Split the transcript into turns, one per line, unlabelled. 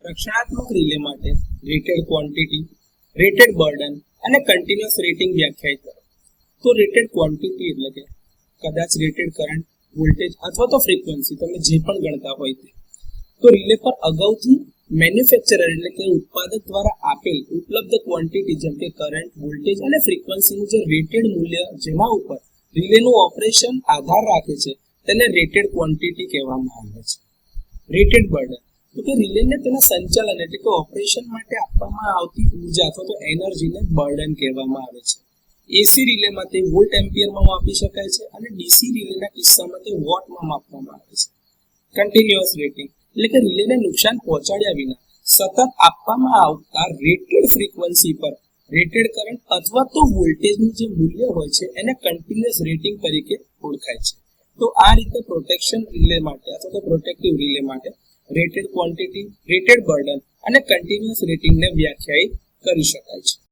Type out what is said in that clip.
રક્ષણાત્મક રિલે માટે rated quantity, rated burden અને કન્ટિન્યુઅસ રેટિંગ વ્યાખ્યાયિત કરો. તો રેટેડ ક્વોન્ટિટી એટલે કે કદાચ રેટેડ કરંટ, વોલ્ટેજ અથવા તો ફ્રીક્વન્સી તમે જે પણ ગણતા હોય તે. તો રિલે પર અગાઉથી મેન્યુફેક્ચરર એટલે કે ઉત્પાદક દ્વારા આપેલ ઉપલબ્ધ ક્વોન્ટિટી જેમ કે કરંટ, વોલ્ટેજ અને ફ્રીક્વન્સીનું જે રેટેડ મૂલ્ય જેના ઉપર રિલેનું ઓપરેશન આધાર રાખે છે તેને રેટેડ ક્વોન્ટિટી કહેવામાં આવે છે. રેટેડ બર્ડન તો કે રિલેને તેના સંચાલન એટલે કે ઓપરેશન માટે આપવામાં આવતી ઉર્જા અથવા તો એનર્જીને બર્ડન કહેવામાં આવે છે. એસી રિલેમાં તે વોલ્ટ એમ્પિયરમાં માપી શકાય છે અને ડીસી રિલેના કિસ્સામાં તે વોટમાં માપવામાં આવે છે. કન્ટિન્યુઅસ રેટિંગ એટલે કે રિલેને નુકસાન પહોંચાડ્યા વિના સતત આપવામાં આવતા રેટેડ ફ્રીક્વન્સી પર રેટેડ કરંટ અથવા તો વોલ્ટેજનું જે મૂલ્ય હોય છે એને કન્ટિન્યુઅસ રેટિંગ તરીકે ઓળખાય છે. તો આ રીતે પ્રોટેક્શન રિલે માટે અથવા તો પ્રોટેક્ટિવ રિલે માટે રેટેડ ક્વોન્ટિટી, રેટેડ બર્ડન અને કન્ટિન્યુઅસ રેટિંગને વ્યાખ્યાયિત કરી શકાય છે.